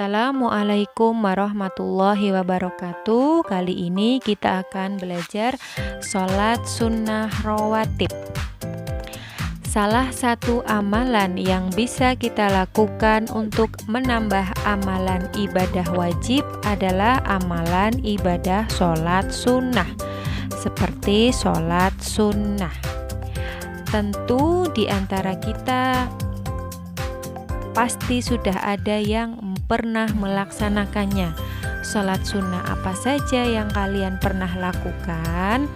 Assalamualaikum warahmatullahi wabarakatuh. Kali ini kita akan belajar sholat sunnah rawatib. Salah satu amalan yang bisa kita lakukan untuk menambah amalan ibadah wajib adalah amalan ibadah sholat sunnah, seperti sholat sunnah. Tentu di antara kita pasti sudah ada yang pernah melaksanakannya. Sholat sunnah apa saja yang kalian pernah lakukan?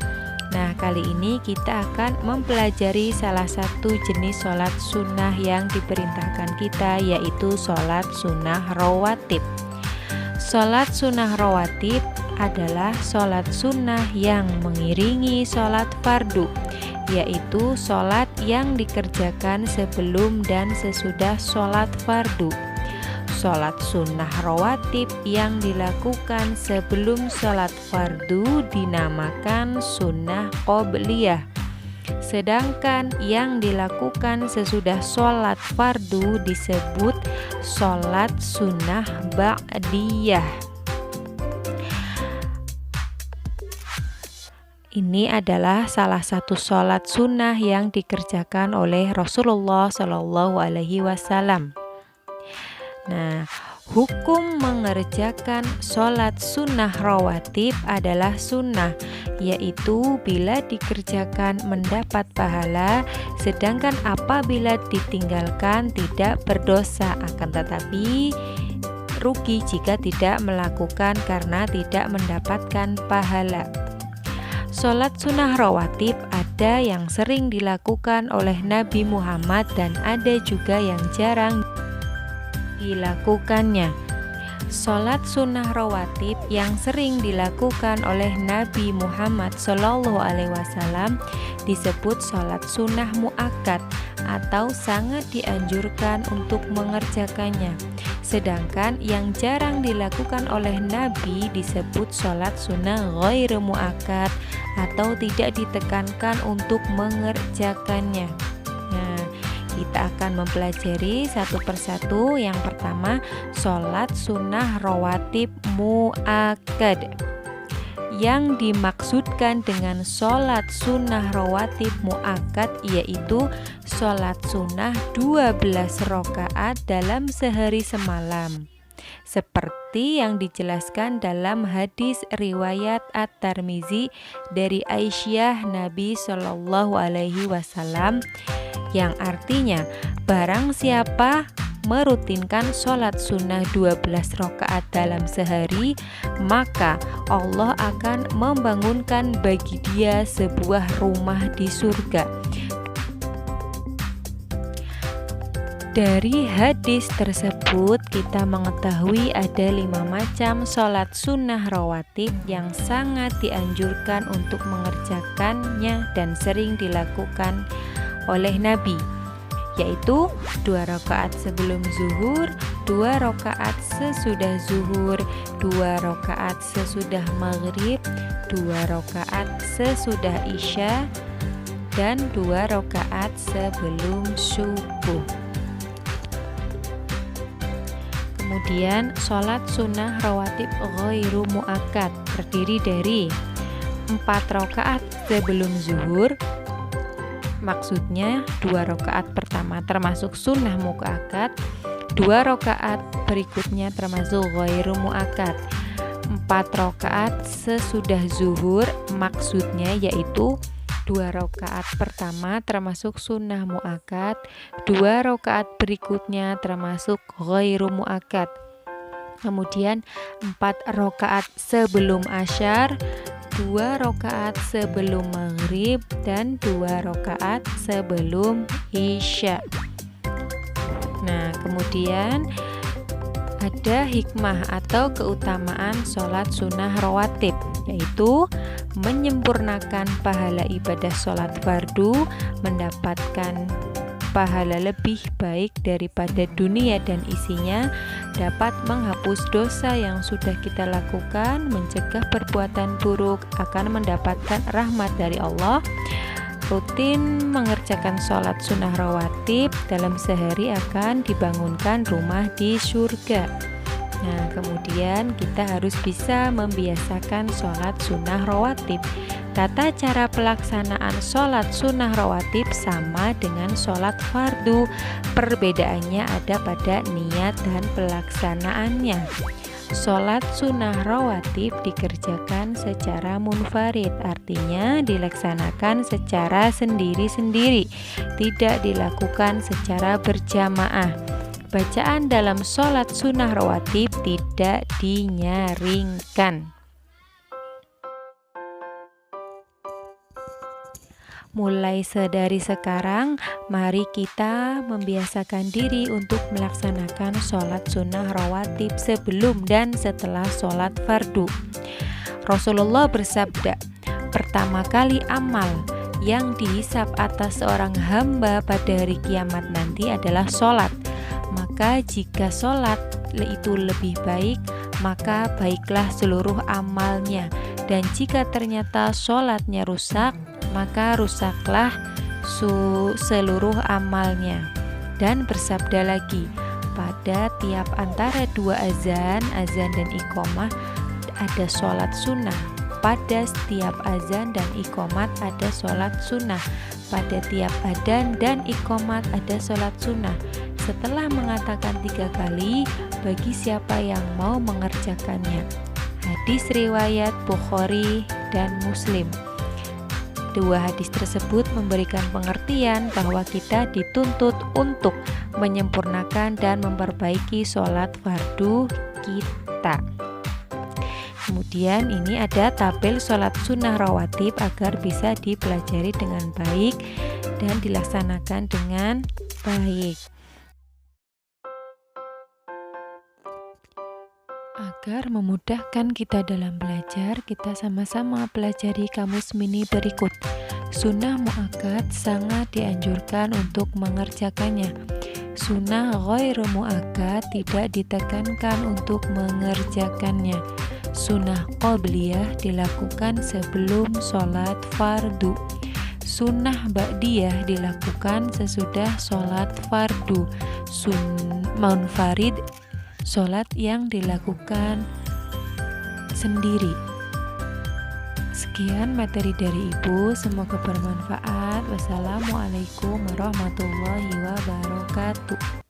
Nah, kali ini kita akan mempelajari salah satu jenis sholat sunnah yang diperintahkan kita, yaitu sholat sunnah rawatib. Sholat sunnah rawatib adalah sholat sunnah yang mengiringi sholat fardu, yaitu sholat yang dikerjakan sebelum dan sesudah sholat fardu. Sholat sunnah rawatib yang dilakukan sebelum sholat fardu dinamakan sunnah qobliyah, sedangkan yang dilakukan sesudah sholat fardu disebut sholat sunnah ba'diyah. Ini adalah salah satu sholat sunnah yang dikerjakan oleh Rasulullah SAW. Nah, hukum mengerjakan sholat sunnah rawatib adalah sunnah, yaitu bila dikerjakan mendapat pahala, sedangkan apabila ditinggalkan tidak berdosa, akan tetapi rugi jika tidak melakukan karena tidak mendapatkan pahala. Sholat sunnah rawatib ada yang sering dilakukan oleh Nabi Muhammad dan ada juga yang jarang dilakukannya. Sholat sunnah rawatib yang sering dilakukan oleh Nabi Muhammad SAW disebut sholat sunnah muakkad atau sangat dianjurkan untuk mengerjakannya. Sedangkan yang jarang dilakukan oleh Nabi disebut sholat sunnah ghairu muakkad atau tidak ditekankan untuk mengerjakannya. Nah, kita akan mempelajari satu persatu. Yang pertama, sholat sunnah rawatib muakkad. Yang dimaksudkan dengan sholat sunnah rawatib muakkad yaitu sholat sunnah 12 rakaat dalam sehari semalam, seperti yang dijelaskan dalam hadis riwayat At-Tirmizi dari Aisyah Nabi SAW, yang artinya barang siapa merutinkan sholat sunnah 12 rakaat dalam sehari, maka Allah akan membangunkan bagi dia sebuah rumah di surga. Dari hadis tersebut kita mengetahui ada 5 macam sholat sunnah rawatib yang sangat dianjurkan untuk mengerjakannya dan sering dilakukan oleh Nabi, yaitu 2 rakaat sebelum zuhur, 2 rakaat sesudah zuhur, 2 rakaat sesudah maghrib, 2 rakaat sesudah isya, dan 2 rakaat sebelum subuh. Kemudian sholat sunnah rawatib ghairu muakkad terdiri dari 4 rakaat sebelum zuhur, maksudnya 2 rakaat pertama termasuk sunnah muakkad, 2 rakaat berikutnya termasuk ghairu muakkad, 4 rakaat sesudah zuhur, maksudnya yaitu 2 rakaat pertama termasuk sunnah muakkad, 2 rakaat berikutnya termasuk ghairu muakkad. Kemudian 4 rakaat sebelum asyar, 2 rakaat sebelum maghrib, dan 2 rakaat sebelum isya. Nah, kemudian ada hikmah atau keutamaan sholat sunnah rawatib, yaitu menyempurnakan pahala ibadah sholat fardu, mendapatkan pahala lebih baik daripada dunia dan isinya, dapat menghapus dosa yang sudah kita lakukan, mencegah perbuatan buruk, akan mendapatkan rahmat dari Allah. Rutin mengerjakan sholat sunnah rawatib dalam sehari akan dibangunkan rumah di surga. Nah, kemudian kita harus bisa membiasakan sholat sunnah rawatib. Tata cara pelaksanaan sholat sunnah rawatib sama dengan sholat fardu. Perbedaannya ada pada niat dan pelaksanaannya. Sholat sunnah rawatib dikerjakan secara munfarid, artinya dilaksanakan secara sendiri-sendiri, tidak dilakukan secara berjamaah. Bacaan dalam sholat sunnah rawatib tidak dinyaringkan. Mulai dari sekarang, mari kita membiasakan diri untuk melaksanakan sholat sunnah rawatib sebelum dan setelah sholat fardu. Rasulullah bersabda, pertama kali amal yang dihisab atas seorang hamba pada hari kiamat nanti adalah sholat. Maka jika sholat itu lebih baik, maka baiklah seluruh amalnya. Dan jika ternyata sholatnya rusak, maka rusaklah seluruh amalnya. Dan bersabda lagi, pada tiap antara dua azan dan iqomah ada sholat sunnah. Pada setiap azan dan iqomat ada sholat sunnah. Pada tiap adzan dan iqomat ada sholat sunnah. Setelah mengatakan 3 kali, bagi siapa yang mau mengerjakannya. Hadis riwayat Bukhari dan Muslim. Dua hadis tersebut memberikan pengertian bahwa kita dituntut untuk menyempurnakan dan memperbaiki sholat fardu kita. Kemudian ini ada tabel sholat sunnah rawatib agar bisa dipelajari dengan baik dan dilaksanakan dengan baik. Agar memudahkan kita dalam belajar, kita sama-sama pelajari kamus mini berikut. Sunnah muakkad sangat dianjurkan untuk mengerjakannya. Sunnah ghairu muakkad tidak ditekankan untuk mengerjakannya. Sunnah qobliyah dilakukan sebelum sholat fardu. Sunnah ba'diyah dilakukan sesudah sholat fardu. Munfarid, sholat yang dilakukan sendiri. Sekian materi dari Ibu, semoga bermanfaat. Wassalamualaikum warahmatullahi wabarakatuh.